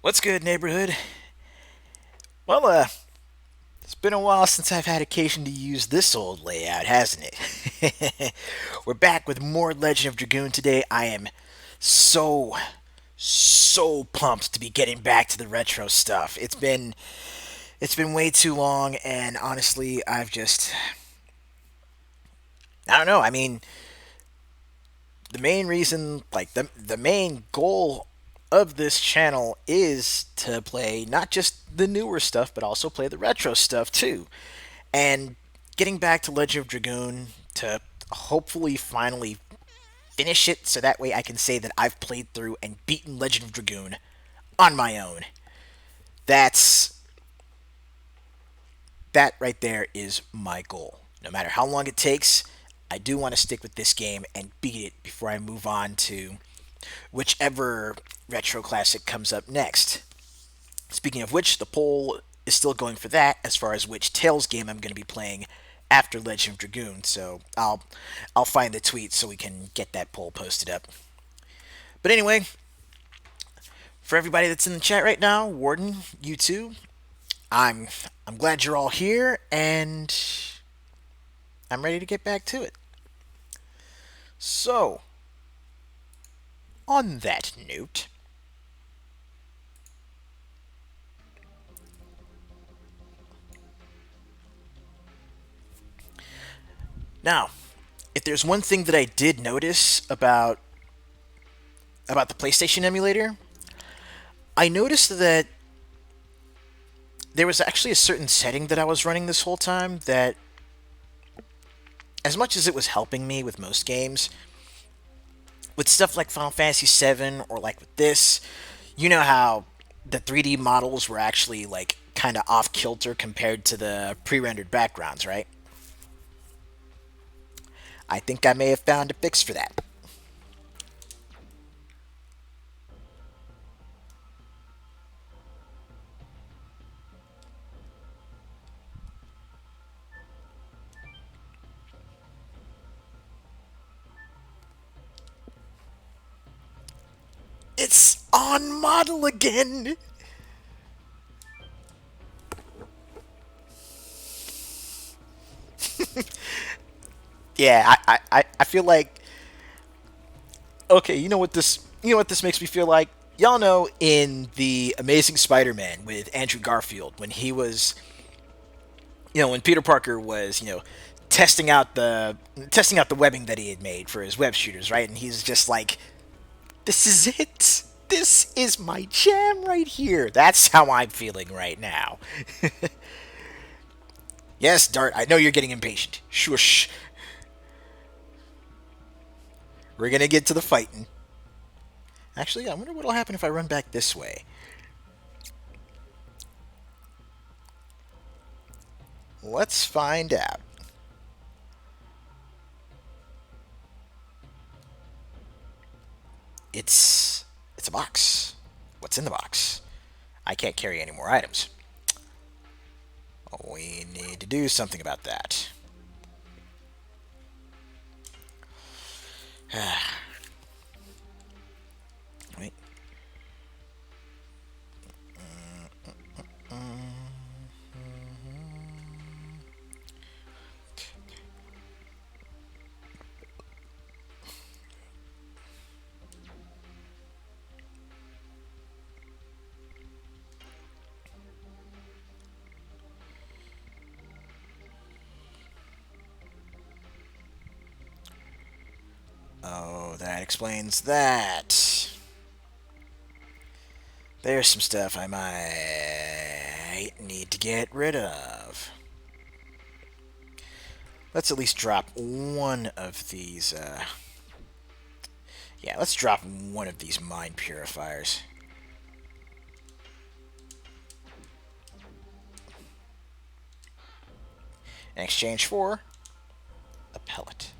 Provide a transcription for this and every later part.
What's good, neighborhood? Well, it's been a while since I've had occasion to use this old layout, hasn't it? We're back with more Legend of Dragoon today. I am so, so pumped to be getting back to the retro stuff. It's been way too long, and honestly, I don't know. I mean, the main reason, like the main goal of this channel is to play not just the newer stuff, but also play the retro stuff too. And getting back to Legend of Dragoon to hopefully finally finish it so that way I can say that I've played through and beaten Legend of Dragoon on my own. That's that right there is my goal. No matter how long it takes, I do want to stick with this game and beat it before I move on to whichever retro classic comes up next. Speaking of which, the poll is still going for that as far as which Tales game I'm going to be playing after Legend of Dragoon. So I'll find the tweet so we can get that poll posted up. But anyway, for everybody that's in the chat right now, Warden, you too, I'm I'm glad you're all here and I'm ready to get back to it. So, on that note, now, if there's one thing that I did notice about the PlayStation emulator, I noticed that there was actually a certain setting that I was running this whole time that, as much as it was helping me with most games, with stuff like Final Fantasy VII or like with this, you know how the 3D models were actually like kind of off kilter compared to the pre-rendered backgrounds, right? I think I may have found a fix for that. It's on model again. Yeah, I feel like okay. You know what this makes me feel like. Y'all know in the Amazing Spider-Man with Andrew Garfield when he was when Peter Parker was testing out the webbing that he had made for his web shooters, right? And he's just like, "This is it. This is my jam right here." That's how I'm feeling right now. Yes, Dart. I know you're getting impatient. Shush. We're gonna get to the fighting. Actually, I wonder what'll happen if I run back this way. Let's find out. It's a box. What's in the box? I can't carry any more items. We need to do something about that. Wait. Oh, that explains that. There's some stuff I might need to get rid of. Let's at least drop one of these. Yeah, let's drop one of these mind purifiers. In exchange for a pellet.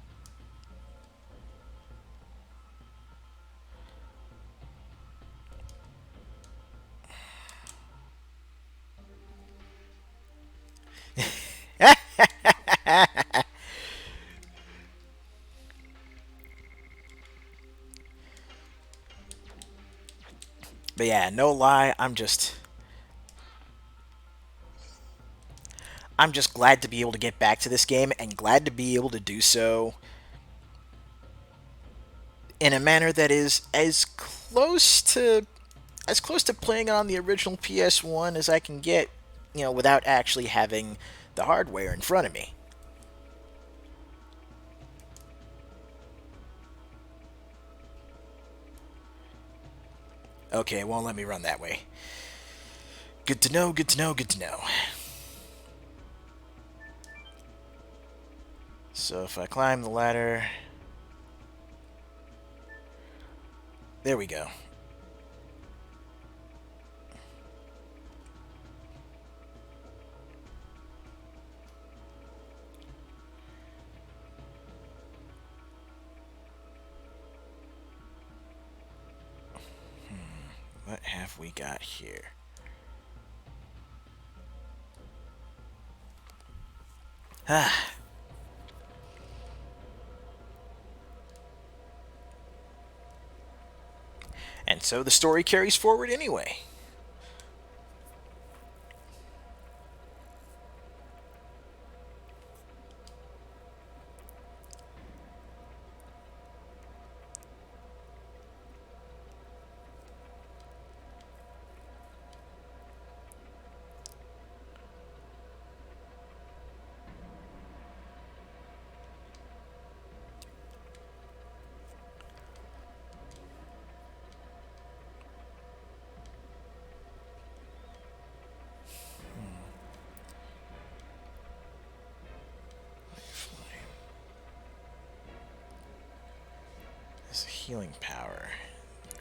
But yeah, no lie, I'm just glad to be able to get back to this game and glad to be able to do so in a manner that is as close to playing on the original PS1 as I can get, without actually having the hardware in front of me. Okay, won't let me run that way. Good to know, good to know, good to know. So if I climb the ladder... There we go. What have we got here? Ah. And so the story carries forward anyway. This healing power.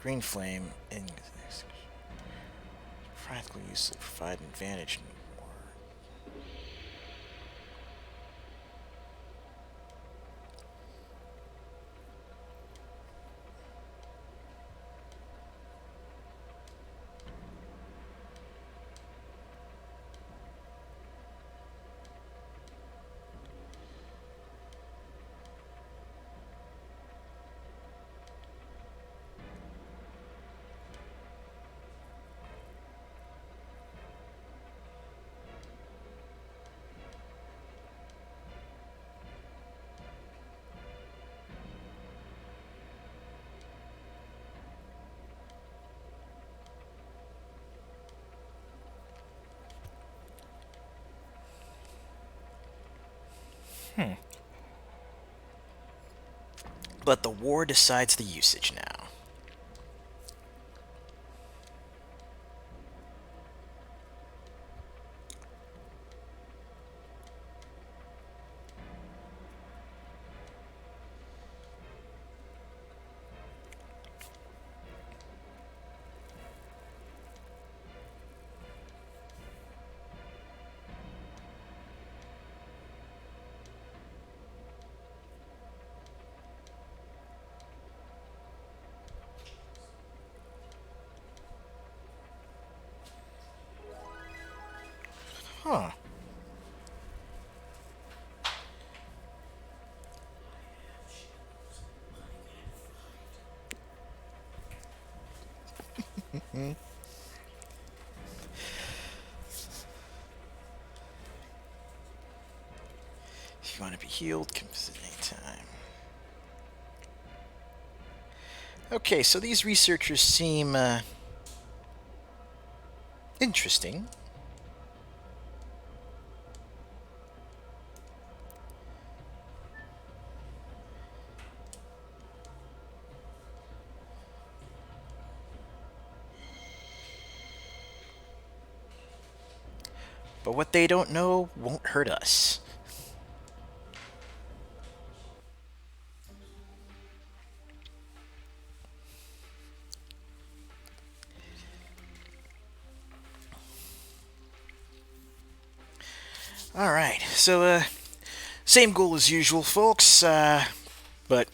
Green flame and practically useful to provide an advantage in war. But the war decides the usage now. Huh. If you want to be healed, come visit anytime. Okay, so these researchers seem interesting. But what they don't know won't hurt us. Alright, so, same goal as usual, folks, but,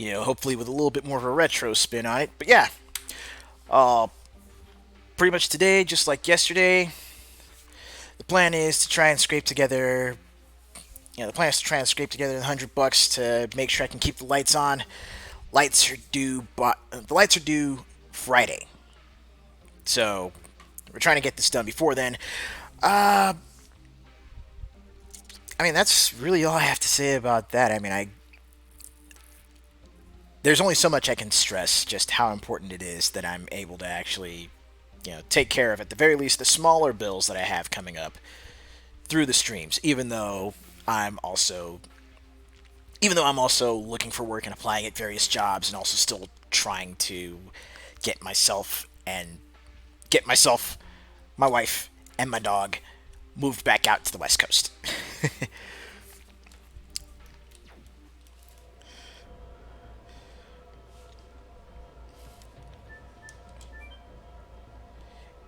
hopefully with a little bit more of a retro spin on it. But yeah, uh, pretty much today, just like yesterday, the plan is to try and scrape together, the plan is to try and scrape together $100 to make sure I can keep the lights on. The lights are due Friday. So we're trying to get this done before then. Uh, I mean, that's really all I have to say about that. I mean, there's only so much I can stress just how important it is that I'm able to actually, take care of at the very least the smaller bills that I have coming up through the streams. I'm also, even though I'm also looking for work and applying at various jobs, and also still trying to get myself and get myself, my wife, and my dog moved back out to the West Coast.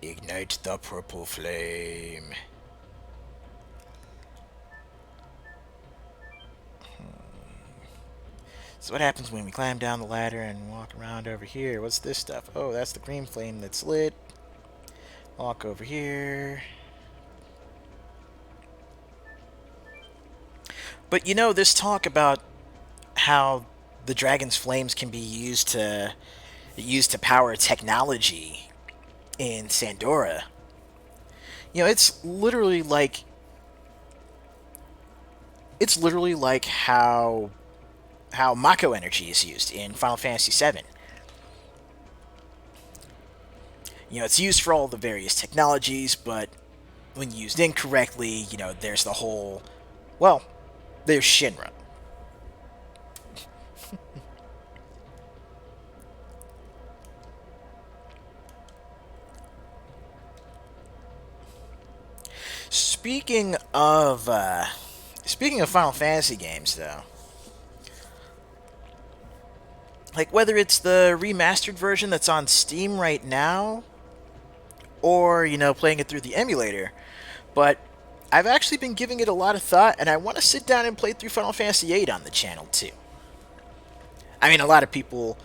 Ignite the purple flame. So what happens when we climb down the ladder and walk around over here? What's this stuff? Oh, that's the green flame that's lit. Walk over here. But this talk about how the dragon's flames can be used to power technology in Sandora. It's literally like how Mako energy is used in Final Fantasy VII. It's used for all the various technologies, but when used incorrectly, there's the whole. Well, there's Shinra. Speaking of Final Fantasy games, though, like whether it's the remastered version that's on Steam right now, or playing it through the emulator, but I've actually been giving it a lot of thought, and I want to sit down and play through Final Fantasy VIII on the channel too. I mean, a lot of people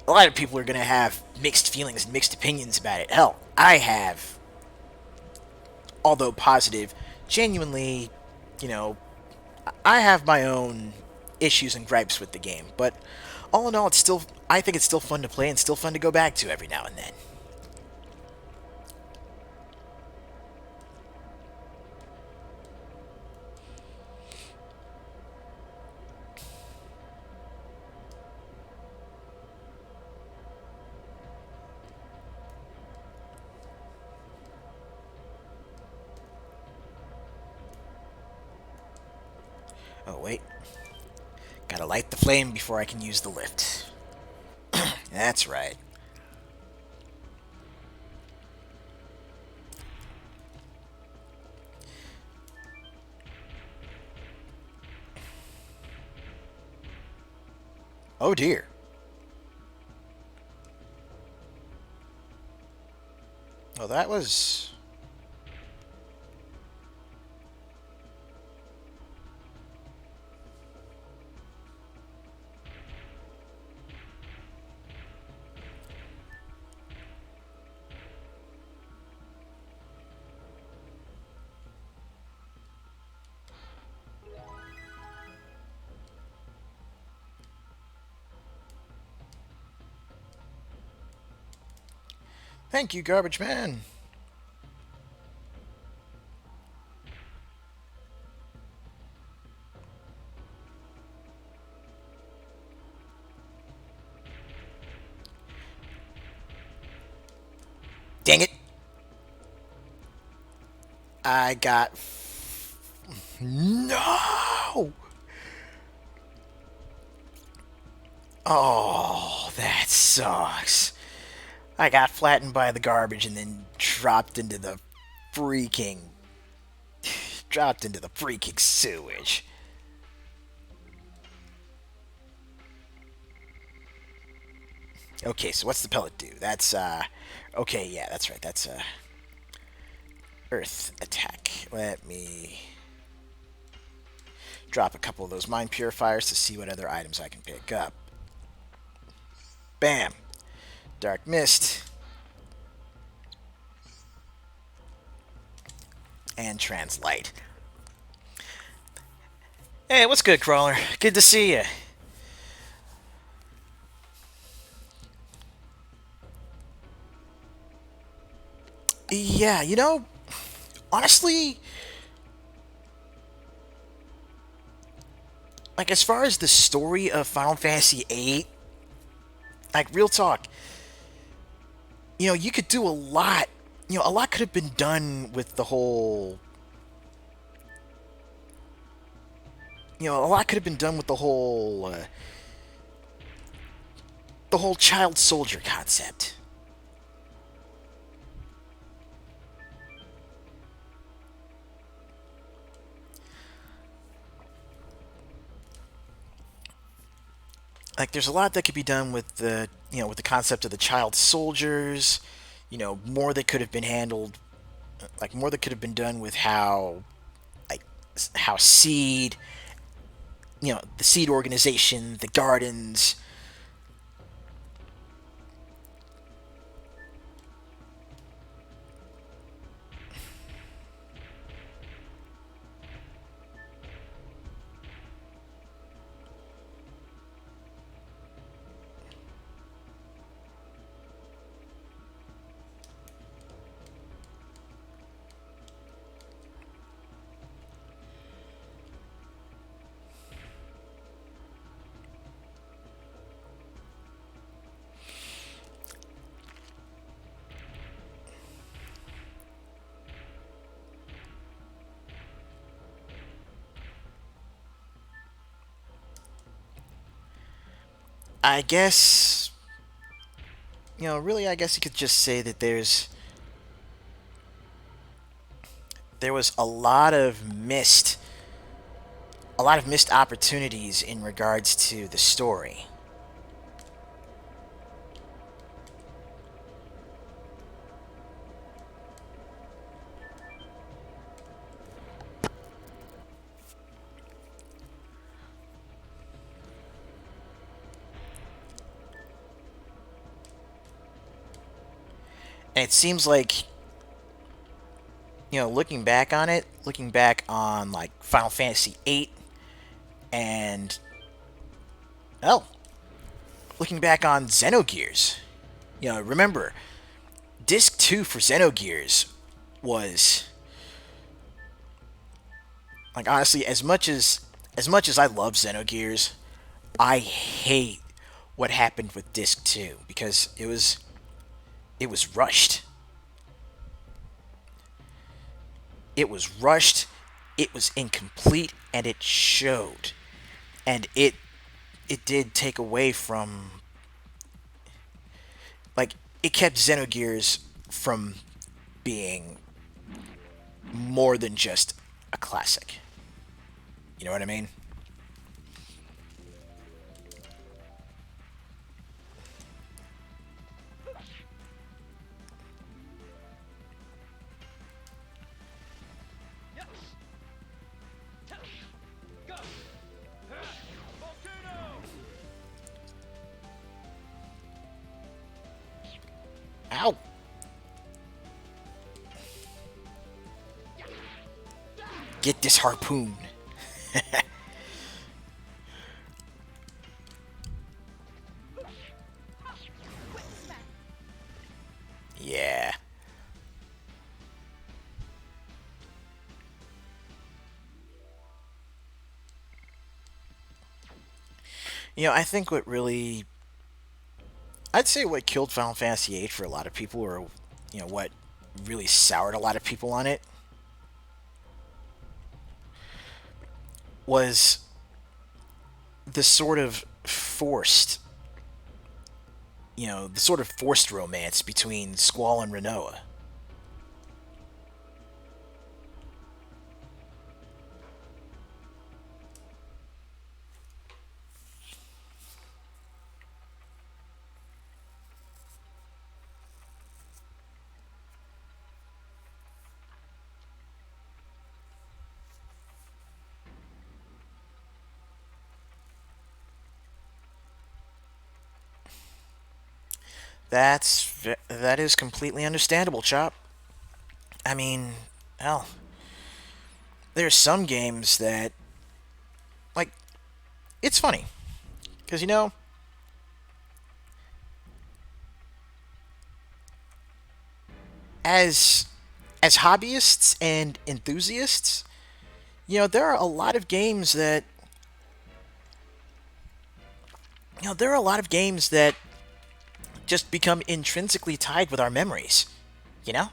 are gonna have mixed feelings and mixed opinions about it. Hell, I have, although positive, genuinely, you know, I have my own issues and gripes with the game. But all in all, I think it's still fun to play and still fun to go back to every now and then. Oh wait, gotta light the flame before I can use the lift. That's right. Oh dear. Well, that was. Thank you, garbage man. Dang it. I got. No! Oh, that sucks. I got flattened by the garbage and then freaking. dropped into the freaking sewage. Okay, so what's the pellet do? Okay, yeah, that's right. That's earth attack. Let me drop a couple of those mind purifiers to see what other items I can pick up. Bam! Dark mist. And translate. Hey, what's good, Crawler? Good to see you. Yeah, honestly, like as far as the story of Final Fantasy VIII, like real talk, you could do a lot. A lot could have been done with the whole. A lot could have been done with the whole child soldier concept. Like, there's a lot that could be done with the concept of the child soldiers. More that could have been handled. Like, more that could have been done with like, how Seed, the Seed organization, the Gardens. I guess, really, I guess you could just say that there was a lot of missed opportunities in regards to the story. And it seems like, looking back on like Final Fantasy VIII, and oh, looking back on Xenogears. Remember, Disc 2 for Xenogears was, like, honestly, as much as I love Xenogears, I hate what happened with Disc 2 because it was rushed. It was rushed, it was incomplete, and it showed. And it did take away from, like, it kept Xenogears from being more than just a classic. You know what I mean? Ow! Get this harpoon. Yeah. I think I'd say what killed Final Fantasy VIII for a lot of people, or what really soured a lot of people on it, was the sort of forced romance between Squall and Renoa. That is completely understandable, Chop. I mean, hell, there's some games that, like, it's funny because as as hobbyists and enthusiasts, there are a lot of games that there are a lot of games that just become intrinsically tied with our memories. You know?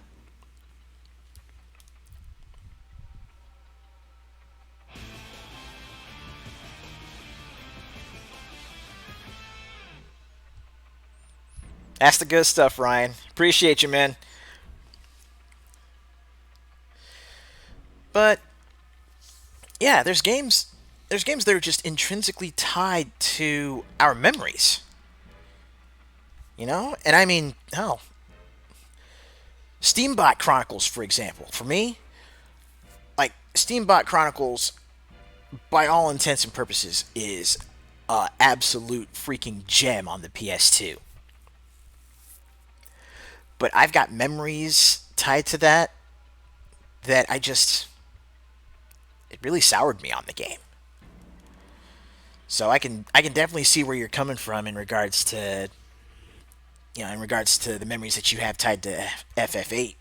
That's the good stuff, Ryan. Appreciate you, man. But yeah, there's games that are just intrinsically tied to our memories. And I mean, hell, Steambot Chronicles, for example. For me, like Steambot Chronicles, by all intents and purposes, is a absolute freaking gem on the PS2. But I've got memories tied to that I just it really soured me on the game. So I can definitely see where you're coming from in regards to the memories that you have tied to FF8.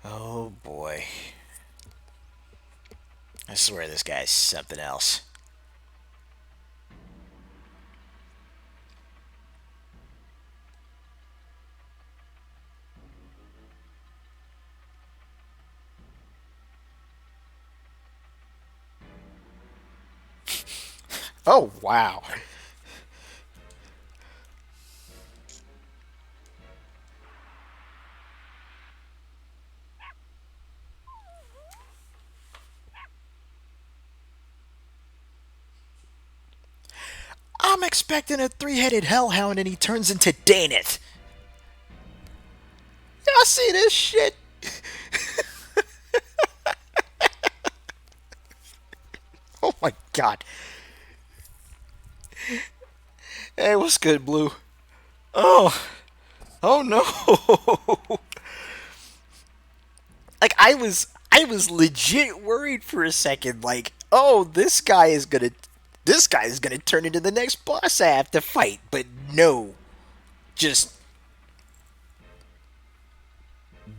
Oh boy. I swear this guy's something else. Oh wow. I'm expecting a three-headed hellhound and he turns into Daneth. Y'all see this shit? Oh my god. Hey, what's good, Blue? Oh, oh no. Like I was legit worried for a second. Like, oh, this guy is gonna turn into the next boss I have to fight. But no, just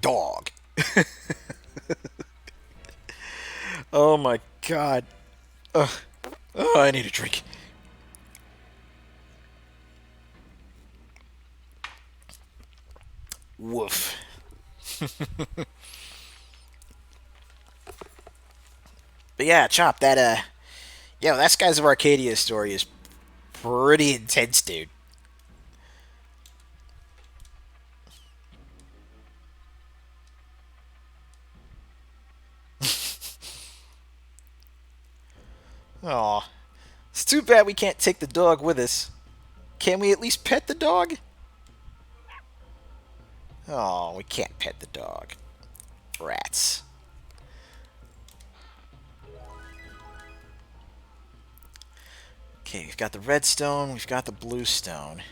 dog. Oh my god. Ugh. Oh, I need a drink. Woof. But yeah, Chop, that Skies of Arcadia story is pretty intense, dude. Aw. It's too bad we can't take the dog with us. Can we at least pet the dog? Oh, we can't pet the dog. Rats. Okay, we've got the red stone, we've got the blue stone.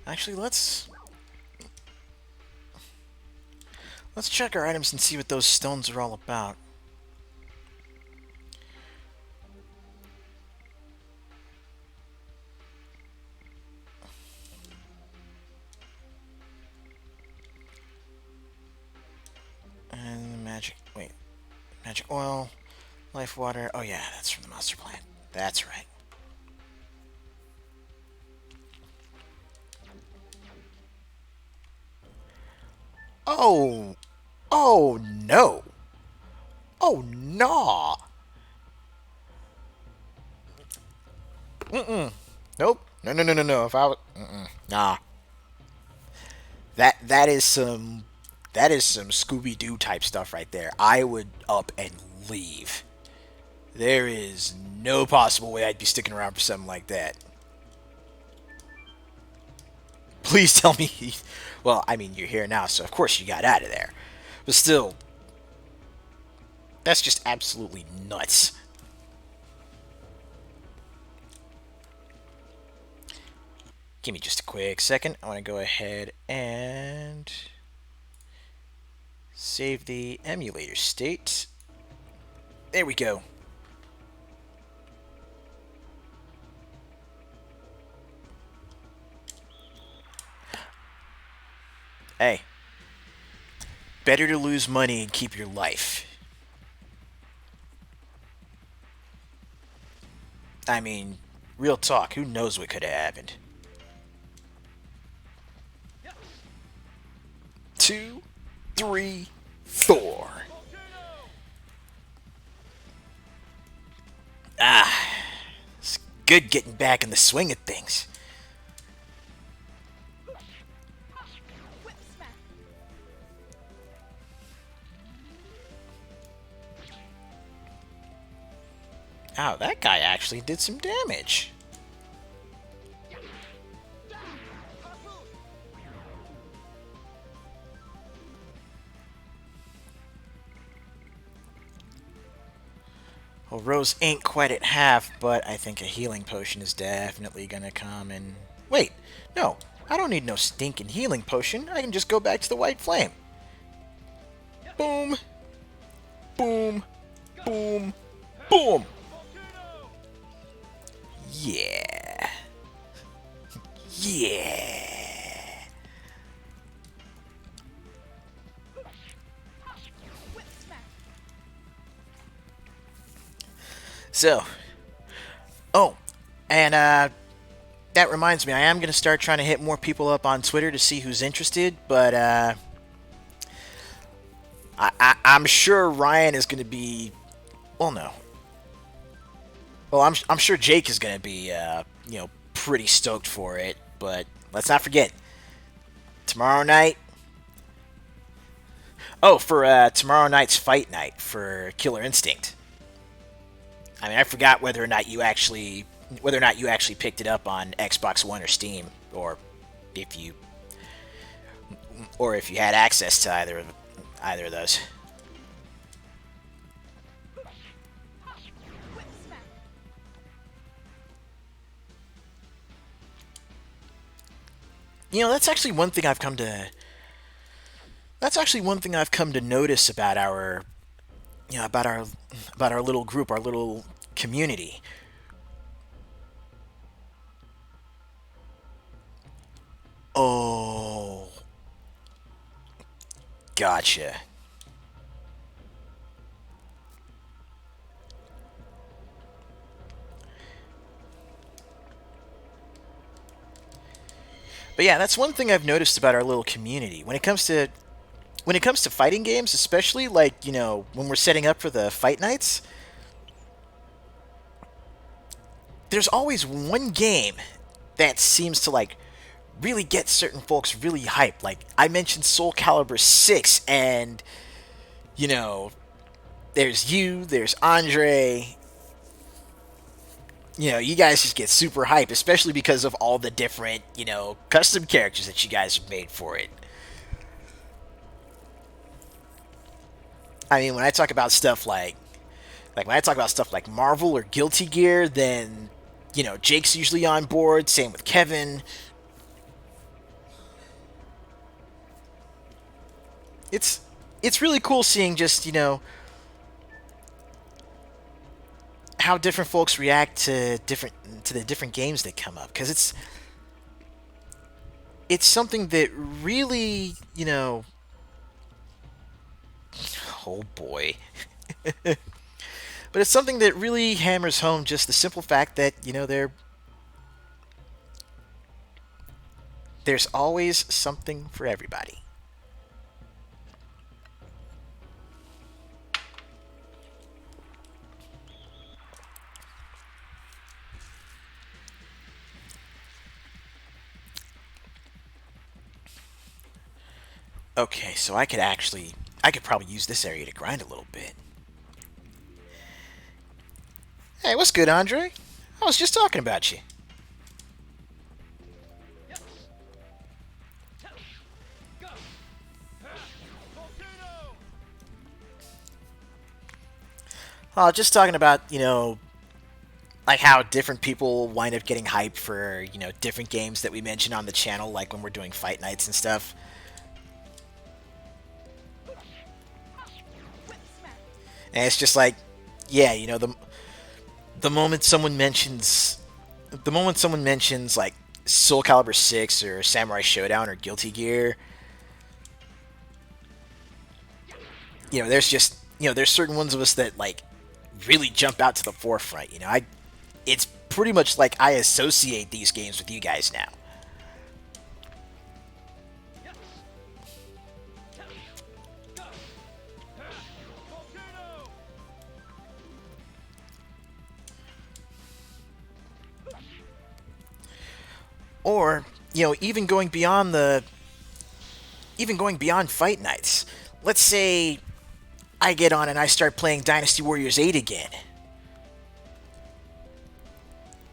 Actually, let's check our items and see what those stones are all about. Magic. Wait. Magic oil. Life water. Oh, yeah, that's from the monster plant. That's right. Oh. Oh, no. Oh, no. Mm-mm. Nope. No, no, no, no, no. If I was... Mm-mm. Nah. That is some Scooby Doo type stuff right there. I would up and leave. There is no possible way I'd be sticking around for something like that. Please tell me. Well, I mean, you're here now, so of course you got out of there. But still, that's just absolutely nuts. Give me just a quick second. I want to go ahead and save the emulator state. There we go. Hey, better to lose money and keep your life. I mean, real talk, who knows what could have happened? 2, 3, 4. Ah, it's good getting back in the swing of things. Oh, that guy actually did some damage. Well, Rose ain't quite at half, but I think a healing potion is definitely gonna come and... Wait, no, I don't need no stinking healing potion. I can just go back to the white flame. Boom. Boom. Boom. Boom. Yeah. Yeah. So, oh, and that reminds me, I am going to start trying to hit more people up on Twitter to see who's interested, but I'm sure Ryan is going to be, well, no. Well, I'm sure Jake is going to be, pretty stoked for it, but let's not forget, tomorrow night, for tomorrow night's fight night for Killer Instinct. I mean, I forgot whether or not you actually picked it up on Xbox One or Steam, or if you had access to either of those. That's actually one thing I've come to. That's actually one thing I've come to notice about our, about our little group, our little community. Oh, gotcha. But yeah, that's one thing I've noticed about our little community when it comes to fighting games, especially like when we're setting up for the fight nights. There's always one game that seems to like really get certain folks really hyped. Like I mentioned Soul Calibur 6, and you know, there's Andre. You guys just get super hyped, especially because of all the different, custom characters that you guys have made for it. I mean, when I talk about stuff like when I talk about stuff like Marvel or Guilty Gear, then Jake's usually on board. Same with Kevin. It's really cool seeing just how different folks react to the different games that come up, because it's something that really Oh boy. But it's something that really hammers home just the simple fact that, there's always something for everybody. Okay, so I could probably use this area to grind a little bit. Hey, what's good, Andre? I was just talking about you. Just talking about, like how different people wind up getting hyped for, different games that we mention on the channel, like when we're doing fight nights and stuff. And it's just like, yeah, the moment someone mentions, like Soul Calibur 6 or Samurai Showdown or Guilty Gear, there's certain ones of us that like really jump out to the forefront. It's pretty much like I associate these games with you guys now. Or, even going beyond fight nights. Let's say I get on and I start playing Dynasty Warriors 8 again.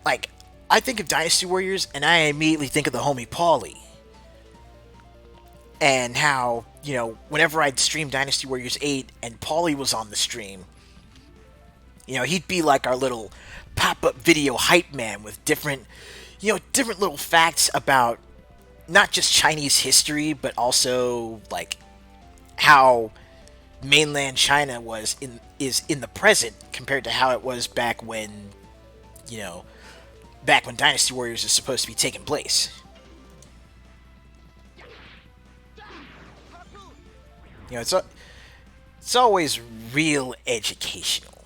Like, I think of Dynasty Warriors and I immediately think of the homie Paulie. And how, whenever I'd stream Dynasty Warriors 8 and Paulie was on the stream, he'd be like our little pop-up video hype man with different little facts about not just Chinese history, but also like how mainland China is in the present compared to how it was you know, back when Dynasty Warriors is supposed to be taking place. It's always real educational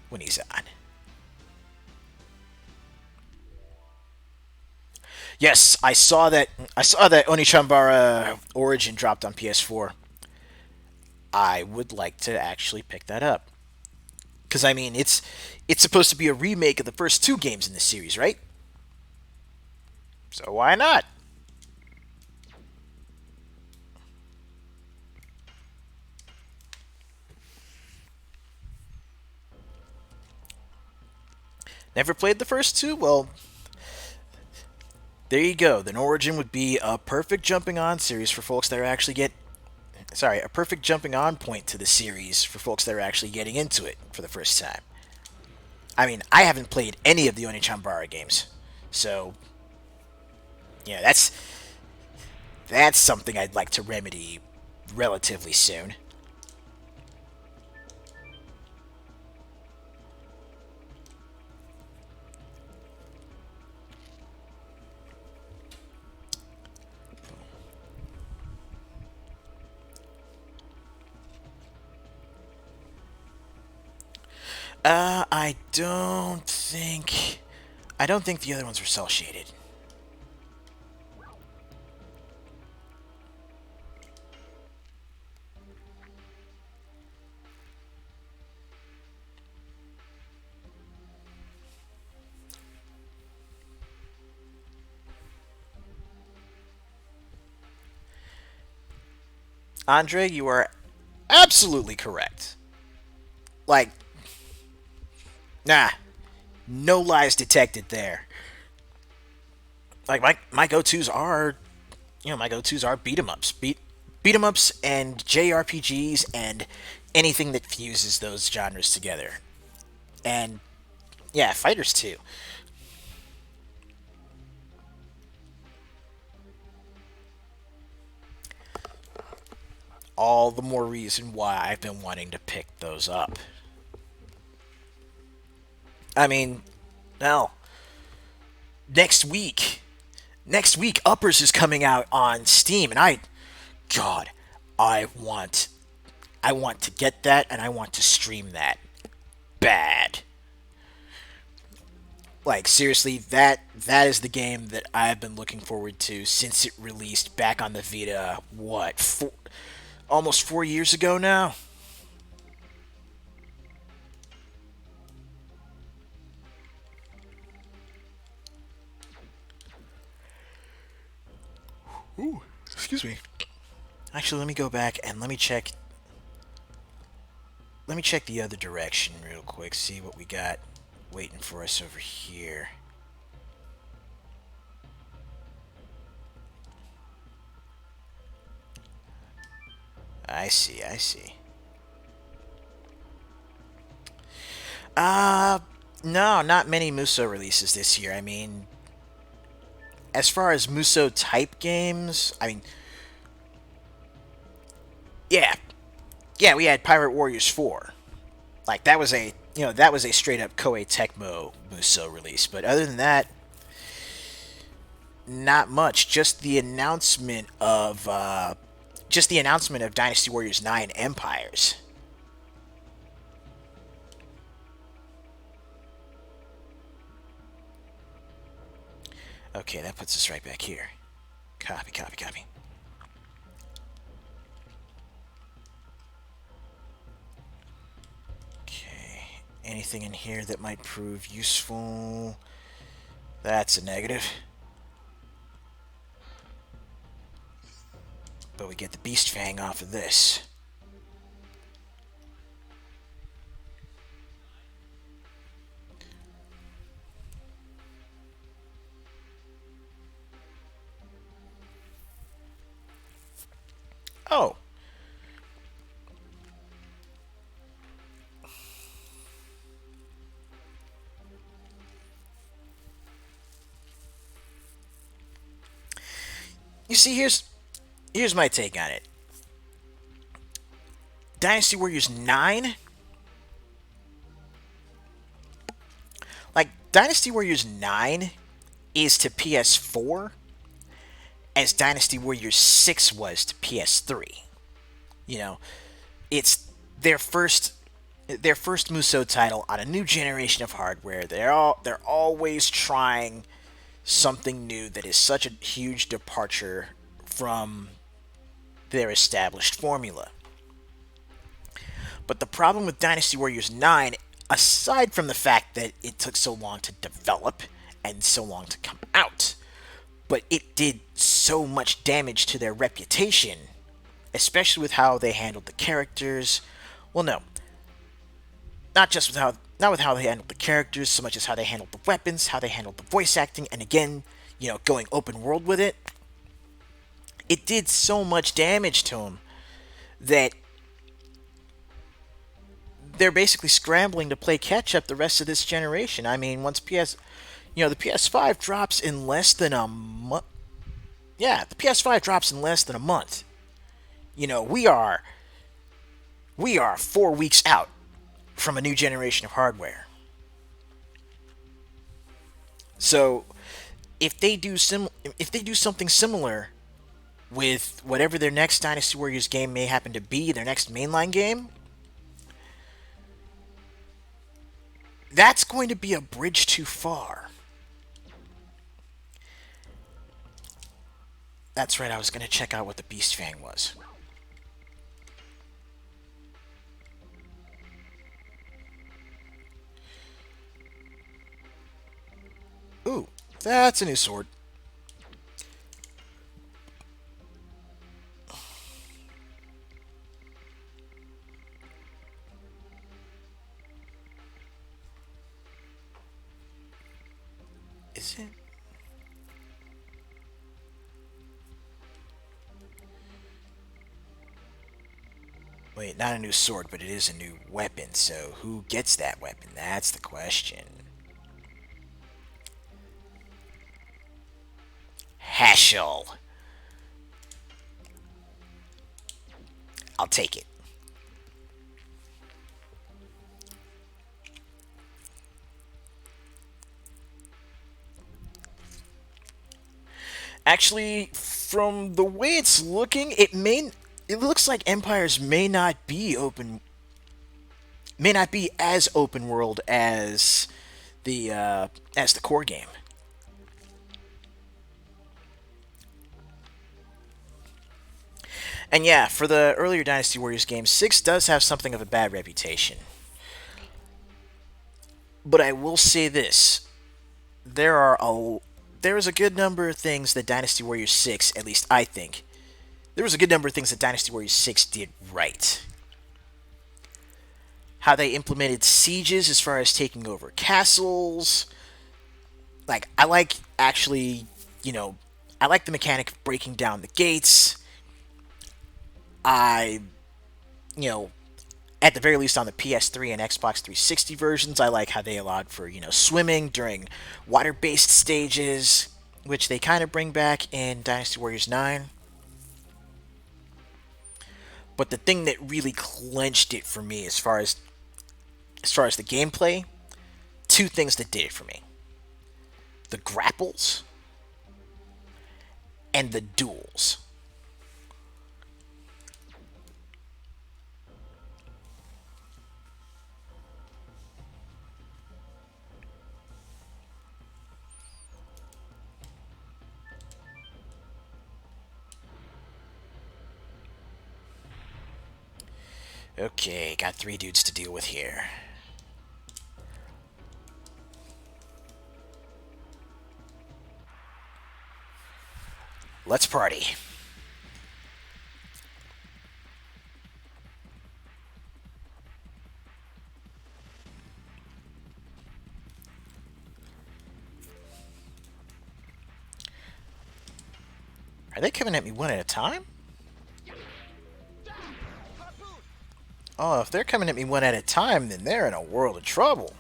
when he's on. Yes, I saw that. I saw that Onichambara Origin dropped on PS4. I would like to actually pick that up because I mean it's supposed to be a remake of the first two games in the series, right? So why not? Never played the first two? Well, there you go. Then Origin would be a perfect jumping on series for folks that are actually get sorry, a perfect jumping on point to the series for folks that are actually getting into it for the first time. I mean, I haven't played any of the Onichambara games, so yeah, that's something I'd like to remedy relatively soon. I don't think the other ones were cell shaded. Andre, you are absolutely correct. Like, nah, no lies detected there. Like my go tos are, my go tos are beat 'em ups, beat 'em ups, and JRPGs, and anything that fuses those genres together. And yeah, fighters too. All the more reason why I've been wanting to pick those up. I mean, now next week, Uppers is coming out on Steam, and God, I want I want to get that, and I want to stream that bad. Like seriously, that is the game that I've been looking forward to since it released back on the Vita. What, almost 4 years ago now? Ooh, excuse me. Actually, let me go back and let me check. Let me check the other direction real quick. See what we got waiting for us over here. I see. I see. Uh, no, not many Muso releases this year. I mean, as far as Muso type games, I mean, yeah, yeah, we had Pirate Warriors 4. Like that was a that was a straight up Koei Tecmo Muso release. But other than that, not much. Just the announcement of Dynasty Warriors 9 Empires. Okay, that puts us right back here. Copy, copy, copy. Okay, anything in here that might prove useful? That's a negative. But we get the Beast Fang off of this. Oh. You see, here's my take on it. Dynasty Warriors 9, like Dynasty Warriors 9 is to PS4 as Dynasty Warriors 6 was to PS3. You know, it's their first Muso title on a new generation of hardware. They're always trying something new that is such a huge departure from their established formula. But the problem with Dynasty Warriors 9, aside from the fact that it took so long to develop and so long to come out, but it did so much damage to their reputation, especially with how they handled the characters. Well, no, not with how they handled the characters, so much as how they handled the weapons, how they handled the voice acting, and again, going open world with it. It did so much damage to them that they're basically scrambling to play catch up the rest of this generation. I mean, the PS5 drops in less than a month. Yeah, the PS5 drops in less than a month. We are 4 weeks out from a new generation of hardware. So, if they do something similar with whatever their next Dynasty Warriors game may happen to be, their next mainline game, that's going to be a bridge too far. That's right, I was going to check out what the Beast Fang was. Ooh, that's a new sword. Is it? Wait, not a new sword, but it is a new weapon, so who gets that weapon? That's the question. Heschel. I'll take it. Actually, from the way it's looking, it looks like Empires may not be as open world as the core game. And yeah, for the earlier Dynasty Warriors games, 6 does have something of a bad reputation. But I will say this: there are there is a good number of things that Dynasty Warriors 6, at least I think, there was a good number of things that Dynasty Warriors 6 did right. How they implemented sieges as far as taking over castles. Like, I like actually, you know, I like the mechanic of breaking down the gates. I, you know, at the very least on the PS3 and Xbox 360 versions, I like how they allowed for, swimming during water-based stages, which they kind of bring back in Dynasty Warriors 9. But the thing that really clinched it for me as far as the gameplay, two things that did it for me. The grapples and the duels. Okay, got 3 dudes to deal with here. Let's party. Are they coming at me one at a time? Oh, if they're coming at me one at a time, then they're in a world of trouble.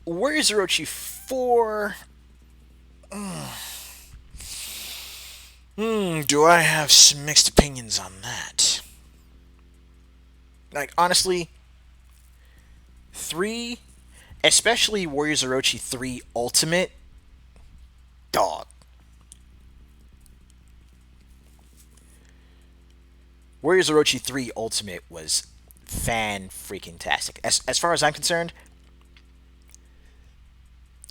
Warriors Orochi 4. Do I have some mixed opinions on that? Like, honestly, 3, especially Warriors Orochi 3 Ultimate, dog. Warriors Orochi 3 Ultimate was fan-freaking-tastic. As far as I'm concerned,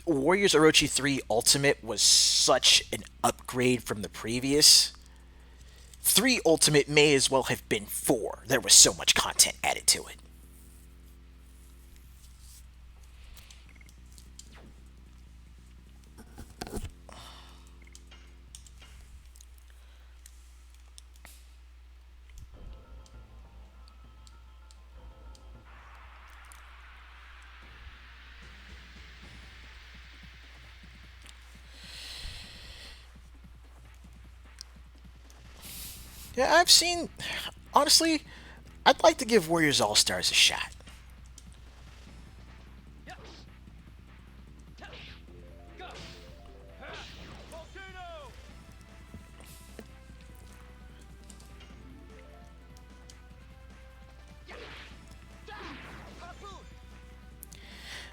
Warriors Orochi 3 Ultimate was such an upgrade from the previous. 3 Ultimate may as well have been 4. There was so much content added to it. Yeah, I've seen. Honestly, I'd like to give Warriors All Stars a shot.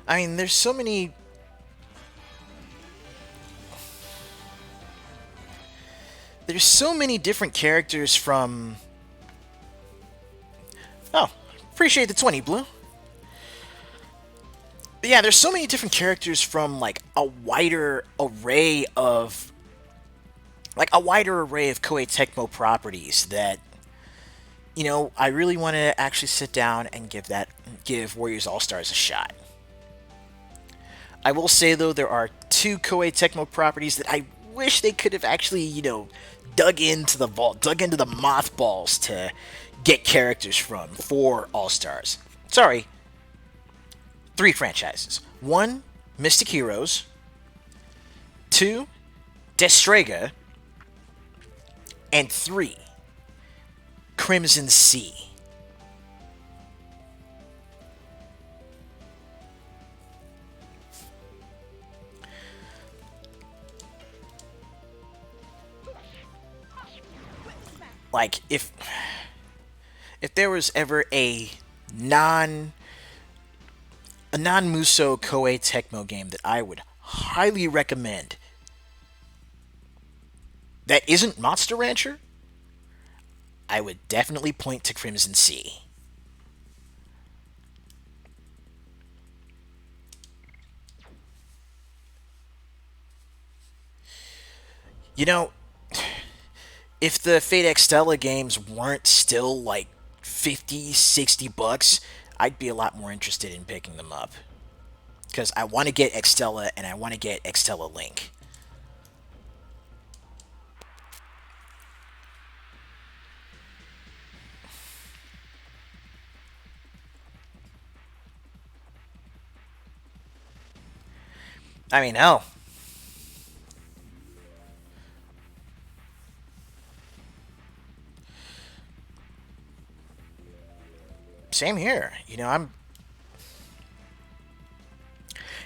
I mean, there's so many. There's so many different characters from. Oh, appreciate the 20, Blue. But yeah, there's so many different characters from like a wider array of Koei Tecmo properties that I really want to actually sit down and give Warriors All Stars a shot. I will say though, there are 2 Koei Tecmo properties that I wish they could have actually, dug into the vault, dug into the mothballs to get characters from for All Stars. Sorry, 3 franchises. 1, Mystic Heroes. 2, Destrega. And 3, Crimson Sea. Like if there was ever non a non Muso Koei Tecmo game that I would highly recommend that isn't Monster Rancher, I would definitely point to Crimson Sea. You know, if the Fate Extella games weren't still like 50, 60 bucks, I'd be a lot more interested in picking them up. Because I want to get Extella and I want to get Extella Link. I mean, hell, same here.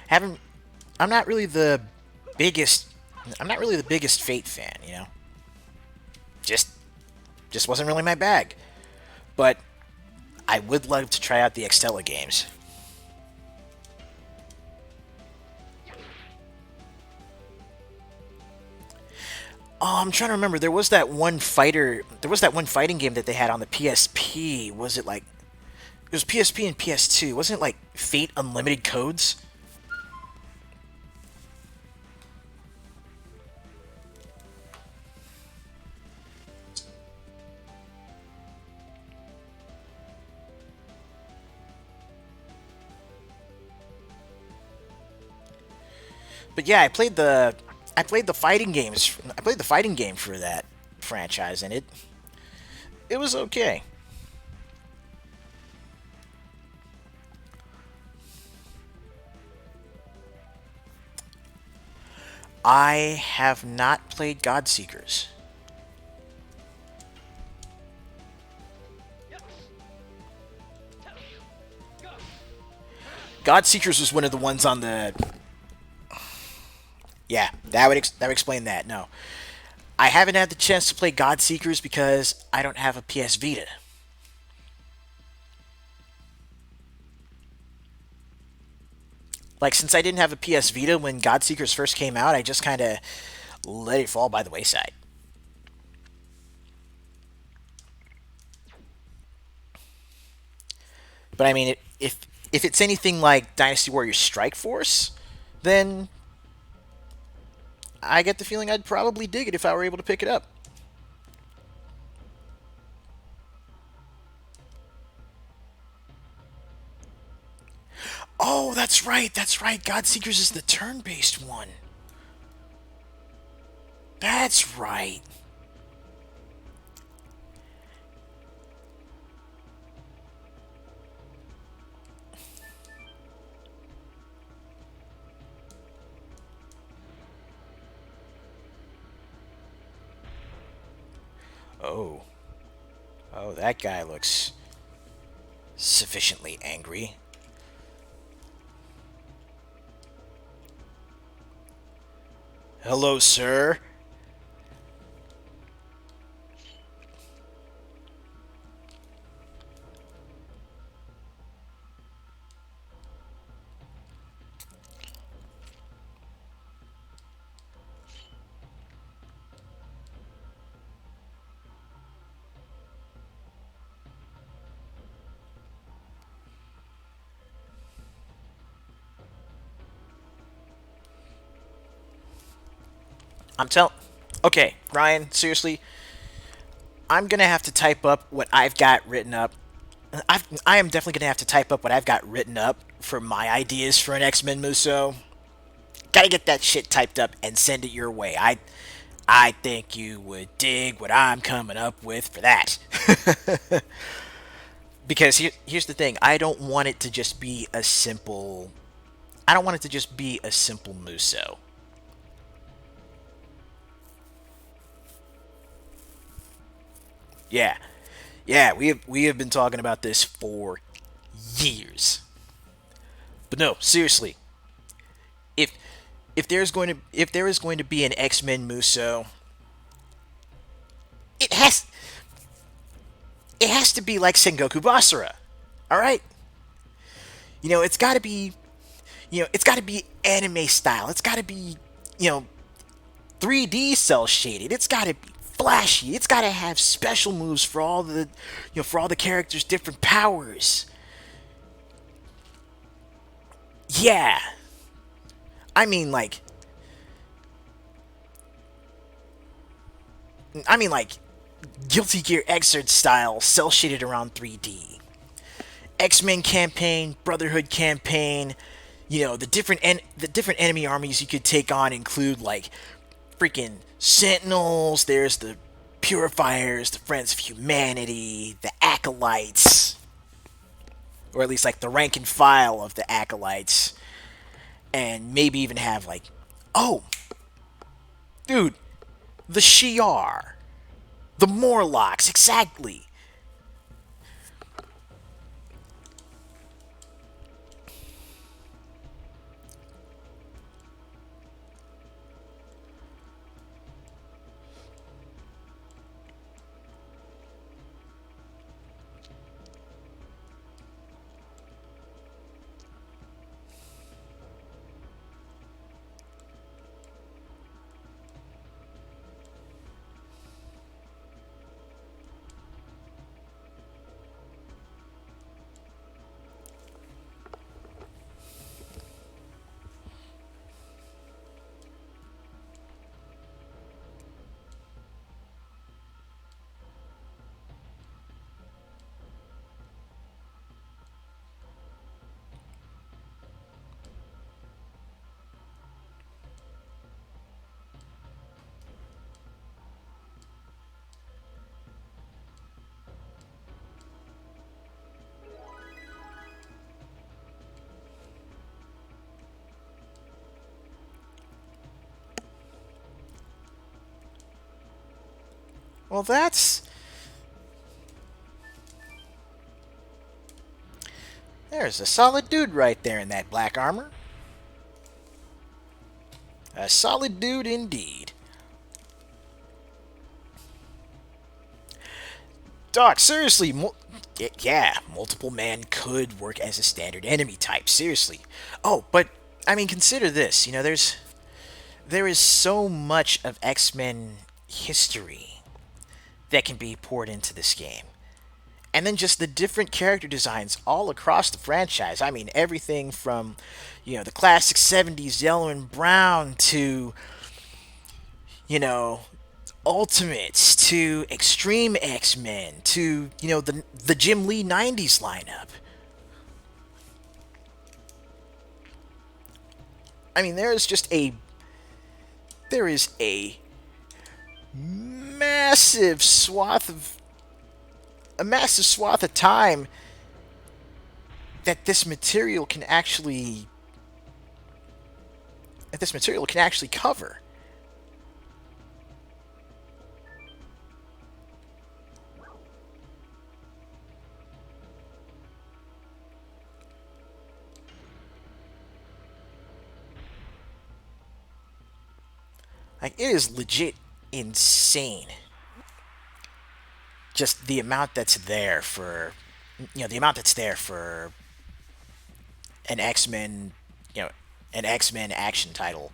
Haven't I'm not really the biggest I'm not really the biggest Fate fan, Just just wasn't really my bag. But I would love to try out the Extella games. Oh, I'm trying to remember. There was that one fighting game that they had on the PSP. Was it like it was PSP and PS2? Wasn't it like Fate Unlimited Codes? But yeah, I played the fighting games. I played the fighting game for that franchise, and it was okay. I have not played Godseekers. Godseekers was one of the ones on the. Yeah, that would explain that. No, I haven't had the chance to play Godseekers because I don't have a PS Vita. Like since I didn't have a PS Vita when Godseekers first came out, I just kind of let it fall by the wayside. But I mean, if it's anything like Dynasty Warriors Strike Force, then I get the feeling I'd probably dig it if I were able to pick it up. Oh, that's right. That's right. Godseekers is the turn-based one. That's right. Oh. Oh, that guy looks sufficiently angry. Hello, sir. I'm telling. Okay, Ryan, seriously, I'm gonna have to type up what I've got written up. I am definitely gonna have to type up what I've got written up for my ideas for an X-Men Muso. Gotta get that shit typed up and send it your way. I think you would dig what I'm coming up with for that. Because here's the thing, I don't want it to just be a simple. I don't want it to just be a simple Muso. Yeah, yeah, we have been talking about this for years. But no, seriously, if if there is going to be an X Men Muso, it has it has to be like Sengoku Basara. All right, it's got to be, it's got to be anime style. It's got to be, you know, 3D cell shaded. It's got to be flashy. It's got to have special moves for all the, for all the characters' different powers. Yeah, I mean like, I mean like, Guilty Gear Xrd style, cell shaded around 3D. X-Men campaign, Brotherhood campaign. The different enemy armies you could take on include like freaking Sentinels. There's the Purifiers, the Friends of Humanity, the Acolytes, or at least like the rank and file of the Acolytes, and maybe even have like, oh, dude, the Shi'ar, the Morlocks, exactly. Well, there's a solid dude right there in that black armor. A solid dude indeed. Doc, seriously, yeah, multiple man could work as a standard enemy type. Seriously. Oh, but I mean, consider this. There is so much of X-Men history that can be poured into this game. And then just the different character designs all across the franchise. I mean, everything from, the classic 70s yellow and brown to, you know, Ultimates to Extreme X-Men to, the Jim Lee 90s lineup. I mean, there is a massive swath of time that this material can actually cover. Like, it is legit insane. Just the amount that's there for, an X-Men, an X-Men action title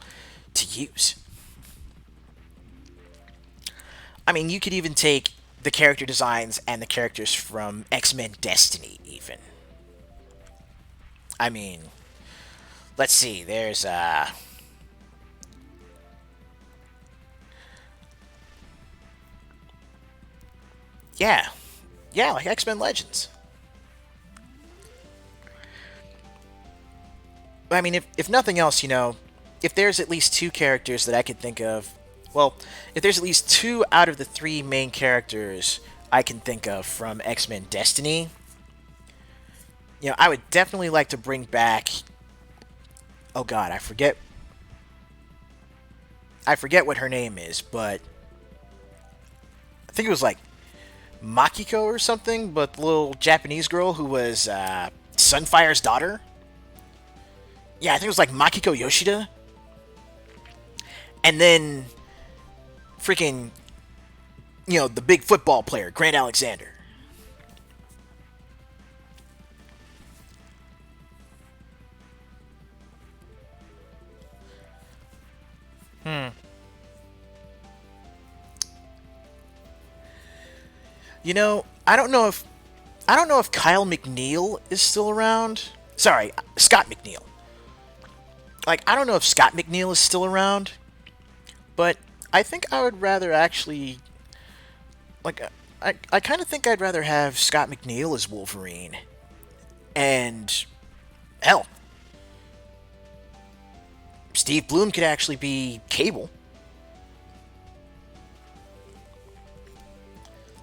to use. I mean, you could even take the character designs and the characters from X-Men Destiny, even. I mean, let's see, there's, yeah. Yeah, like X-Men Legends. I mean, if nothing else, if there's at least two characters that I could think of, well, if there's at least two out of the three main characters I can think of from X-Men Destiny, I would definitely like to bring back. Oh God, I forget what her name is, but I think it was like Makiko or something, but the little Japanese girl who was Sunfire's daughter. Yeah, I think it was like Makiko Yoshida. And then freaking, the big football player, Grant Alexander. You know, I don't know if Kyle McNeil is still around. Sorry, Scott McNeil. Like, I don't know if Scott McNeil is still around, but I think I would rather actually like I kind of think I'd rather have Scott McNeil as Wolverine, and hell, Steve Bloom could actually be Cable.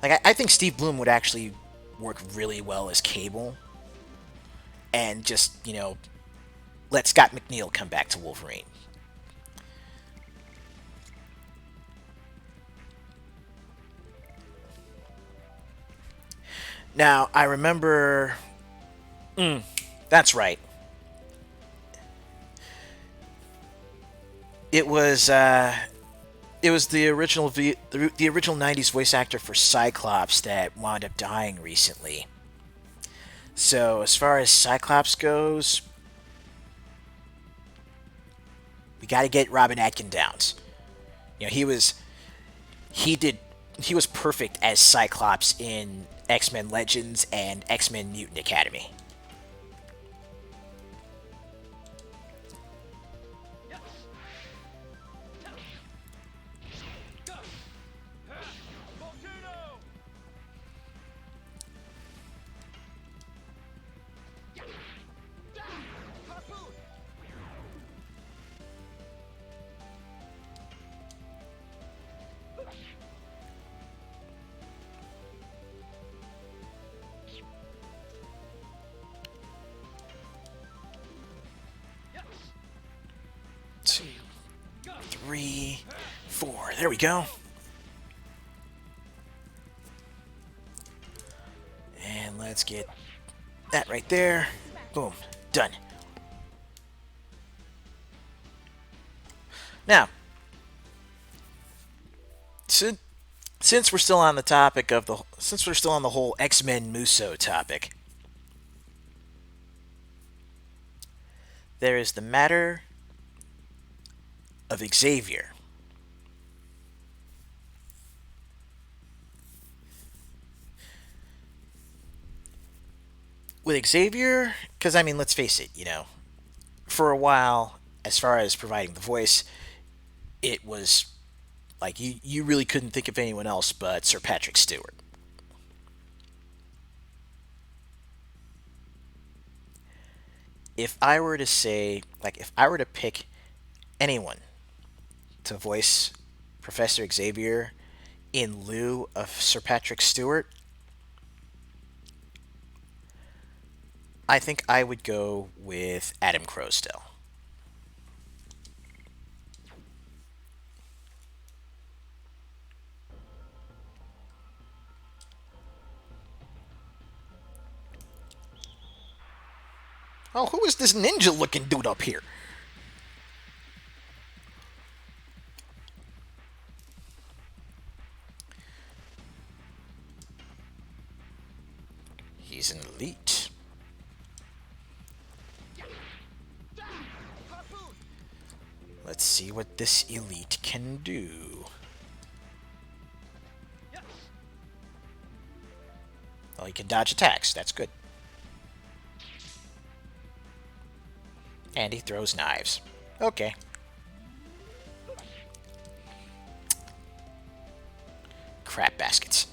Like, I think Steve Bloom would actually work really well as Cable, and just let Scott McNeil come back to Wolverine. Now I remember. That's right. It was the original the original '90s voice actor for Cyclops that wound up dying recently. So as far as Cyclops goes, we got to get Robin Atkin Downs. He did he was perfect as Cyclops in X-Men Legends and X-Men Mutant Academy. Two, three, four. There we go. And let's get that right there. Boom. Done. Now, since we're still on the topic of the since we're still on the whole X-Men Muso topic, there is the matter of Xavier. With Xavier, because I mean, let's face it, for a while, as far as providing the voice, it was like you really couldn't think of anyone else but Sir Patrick Stewart. If I were to say, like, if I were to pick anyone to voice Professor Xavier in lieu of Sir Patrick Stewart, I think I would go with Adam Crowsdell. Oh, who is this ninja looking dude up here? He's an elite. Let's see what this elite can do. Well, he can dodge attacks. That's good. And he throws knives. Okay. Crap baskets.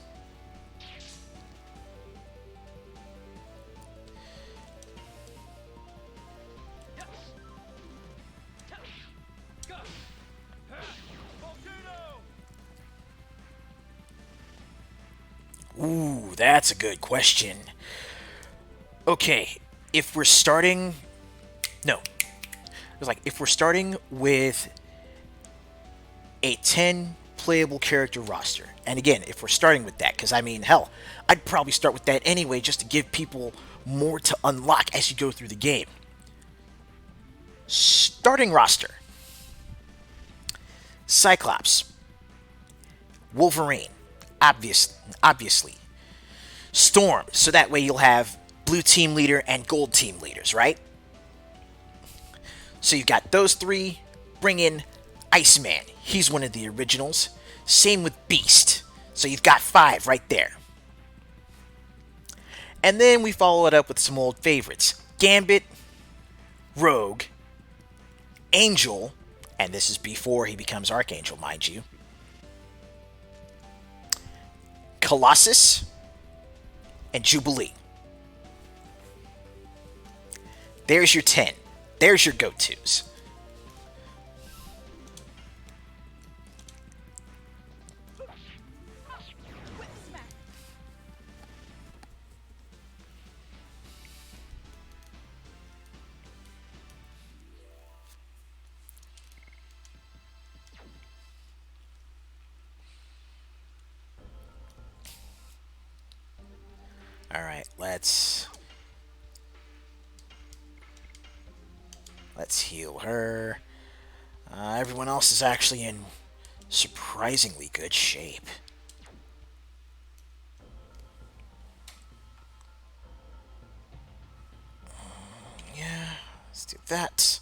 Ooh, that's a good question. Okay, if we're starting... No. It's like, if we're starting with a 10 playable character roster, and again, if we're starting with that, because I mean, hell, I'd probably start with that anyway just to give people more to unlock as you go through the game. Starting roster: Cyclops, Wolverine, obviously, Storm, so that way you'll have blue team leader and gold team leaders, right? So you've got those three. Bring in Iceman, he's one of the originals. Same with Beast. So you've got 5 right there. And then we follow it up with some old favorites. Gambit, Rogue, Angel, and this is before he becomes Archangel, mind you. Colossus, and Jubilee. There's your 10. There's your go-tos. Alright, let's heal her. Everyone else is actually in surprisingly good shape. Yeah, let's do that.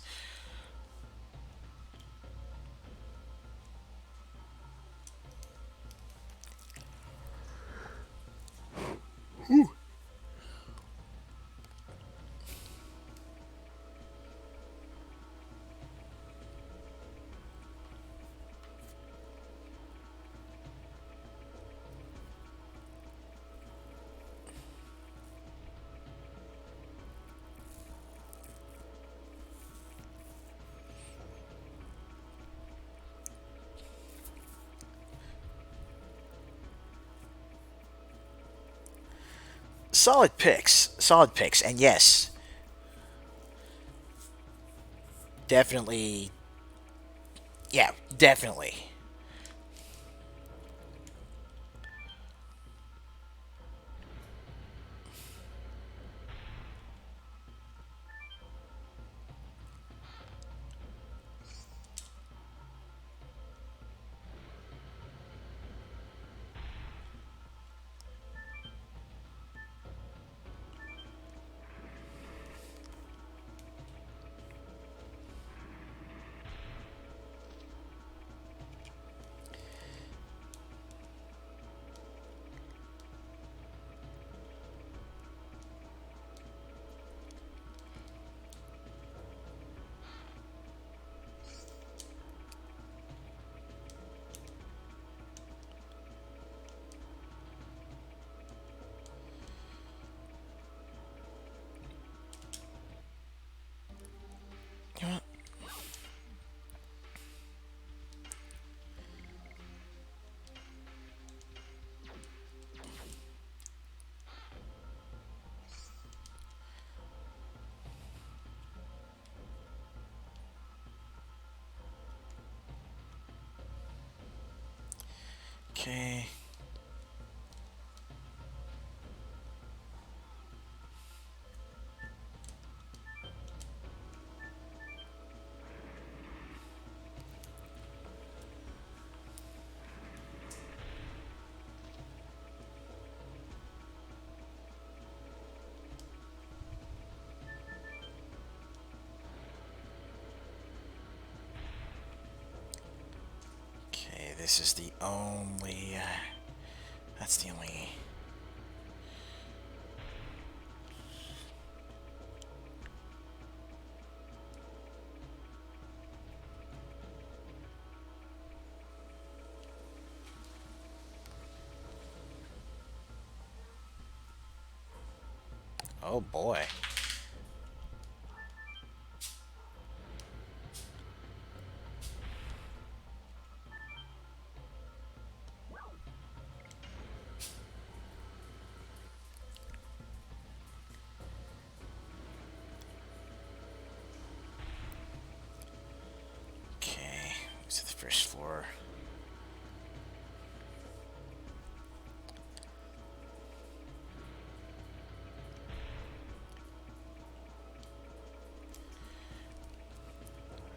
Solid picks, and yes, definitely, yeah, definitely. Okay. Okay, this is the only. That's the only. Oh boy. Okay, to the first floor.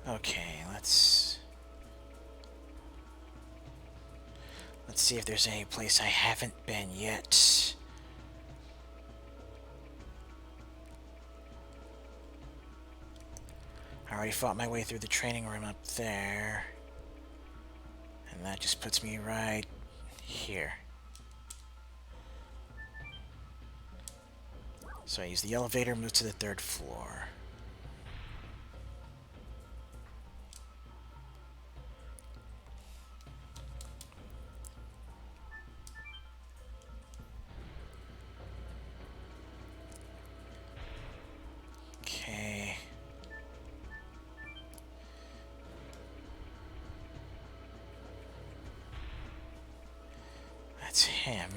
Okay, let's see if there's any place I haven't been yet. I already fought my way through the training room up there. And that just puts me right here. So I use the elevator, move to the 3rd floor. Okay. That's him.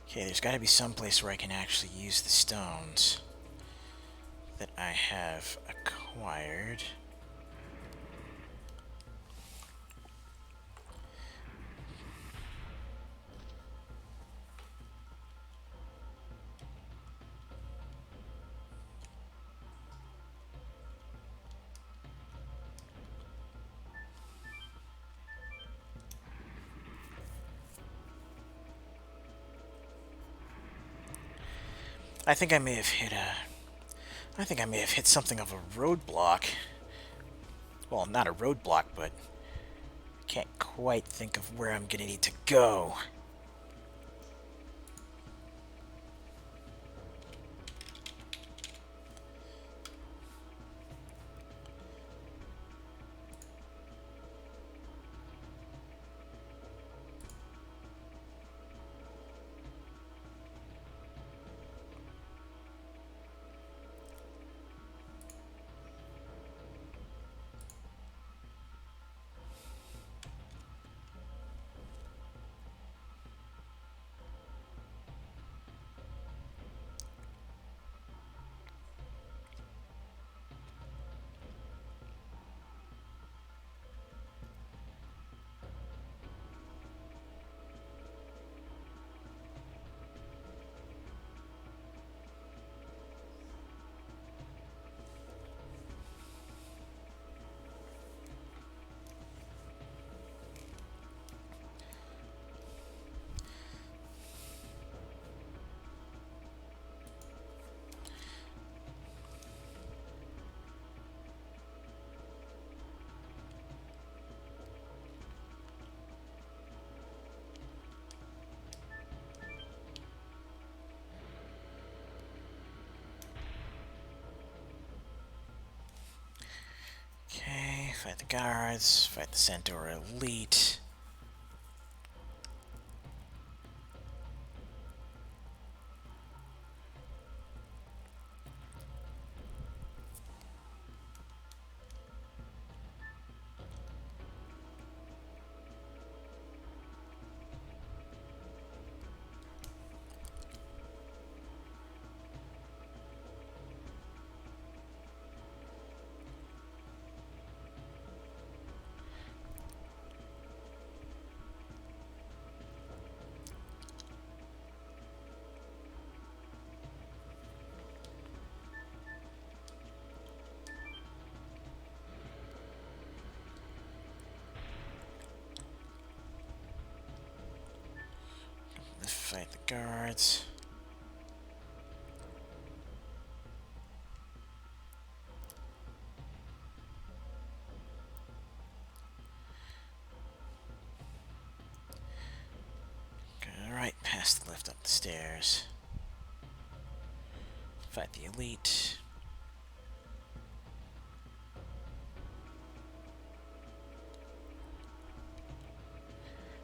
Okay, there's got to be some place where I can actually use the stones that I have acquired. I think I may have hit something of a roadblock. Well, not a roadblock, but I can't quite think of where I'm gonna need to go. Okay, fight the guards, fight the Centaur Elite. Let's fight the guards. Alright, past the lift up the stairs. Fight the Elite.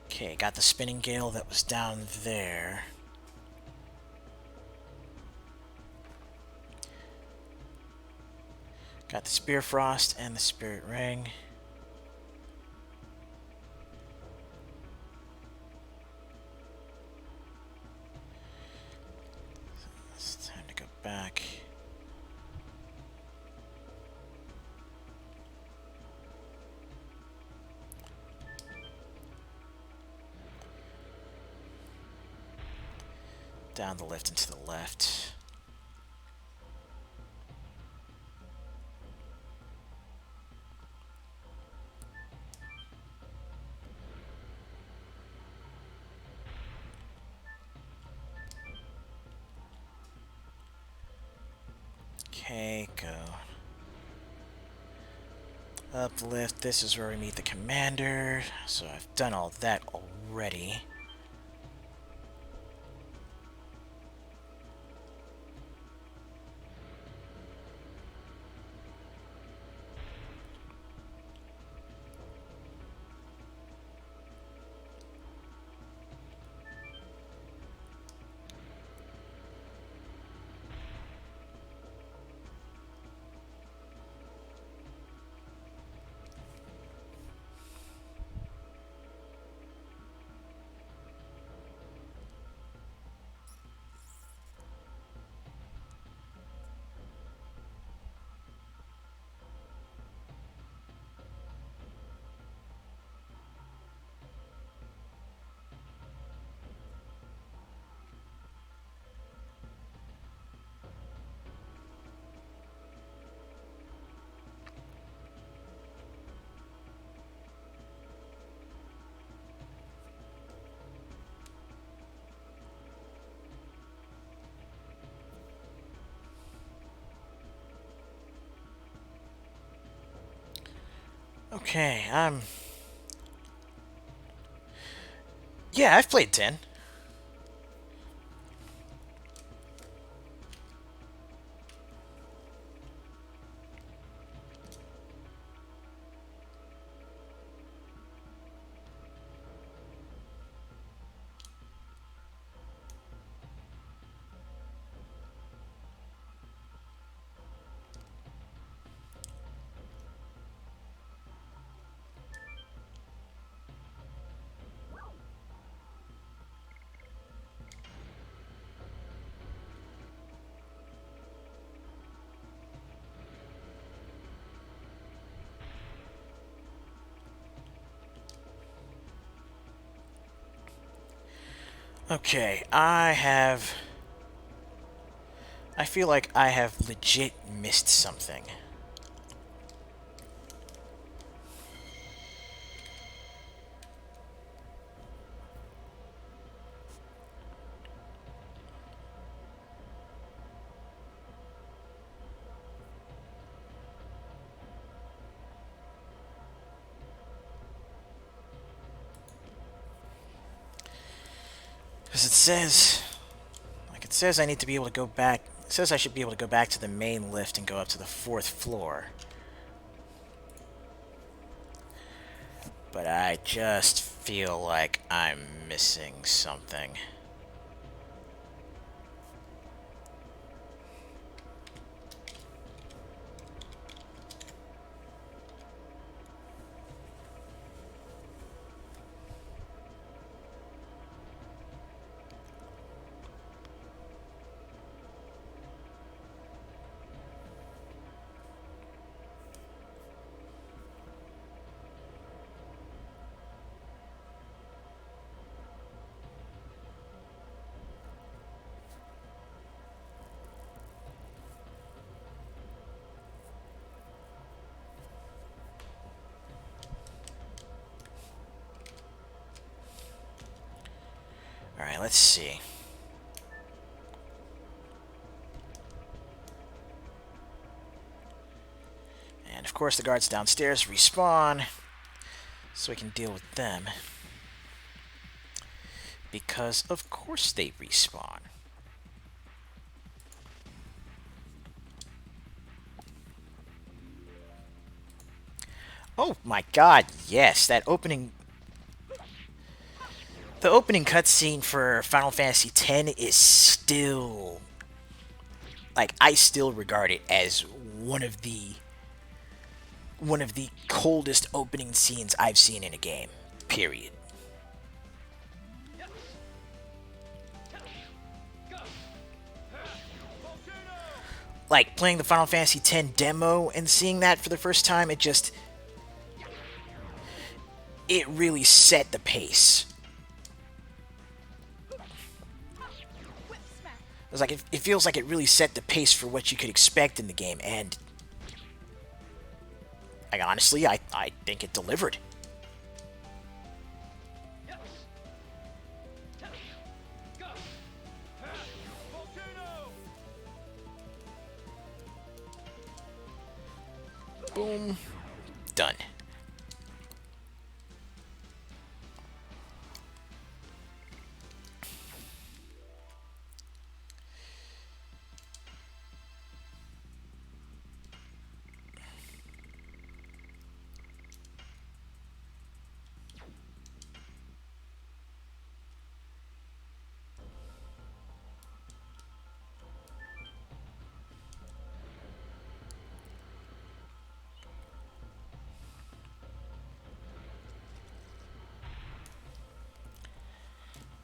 Okay, got the spinning gale that was down there. Got the Spear Frost and the Spirit Ring. It's time to go back. Down the lift and to the left. Okay, go. Uplift. This is where we meet the commander. So I've done all that already. Okay, yeah, I've played 10. Okay, I feel like I have legit missed something. Because it says I need to be able to go back, it says I should be able to go back to the main lift and go up to the 4th floor. But I just feel like I'm missing something. Alright, let's see. And of course the guards downstairs respawn, so we can deal with them. Because of course they respawn. Oh my god, yes, that opening... The opening cutscene for Final Fantasy X is still... Like, I still regard it as one of the coldest opening scenes I've seen in a game. Period. Like, playing the Final Fantasy X demo and seeing that for the first time, it really set the pace. It was like, it feels like it really set the pace for what you could expect in the game, and like, honestly, I think it delivered. Boom. Done.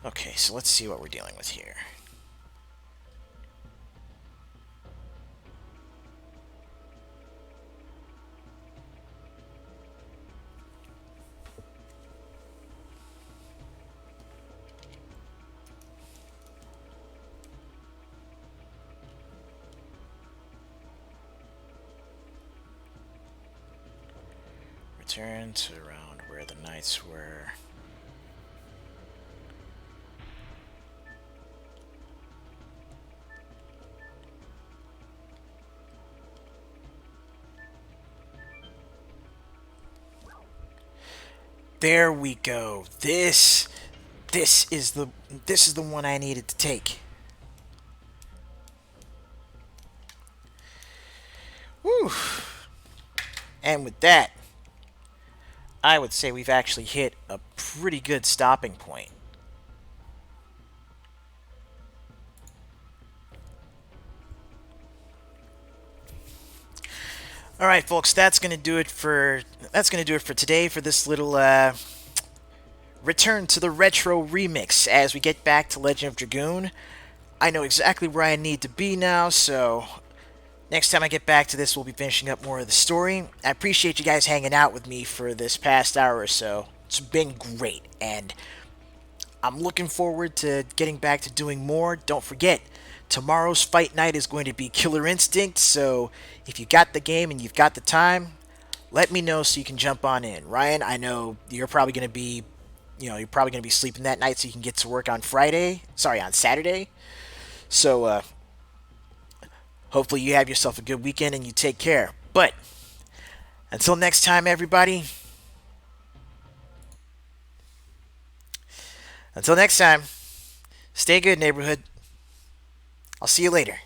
Okay, so let's see what we're dealing with here. Return to around where the knights were. There we go. This is the one I needed to take. Whew. And with that, I would say we've actually hit a pretty good stopping point. All right, folks, that's gonna do it for today for this little return to the retro remix. As we get back to Legend of Dragoon, I know exactly where I need to be now, so next time I get back to this, we'll be finishing up more of the story. I appreciate you guys hanging out with me for this past hour or so. It's been great, and I'm looking forward to getting back to doing more. Don't forget, tomorrow's fight night is going to be Killer Instinct, so if you got the game and you've got the time, let me know so you can jump on in. Ryan, I know you're probably going to be, you're probably going to be sleeping that night so you can get to work on on Saturday. So, hopefully you have yourself a good weekend and you take care. But, until next time, everybody, until next time, stay good, neighborhood. I'll see you later.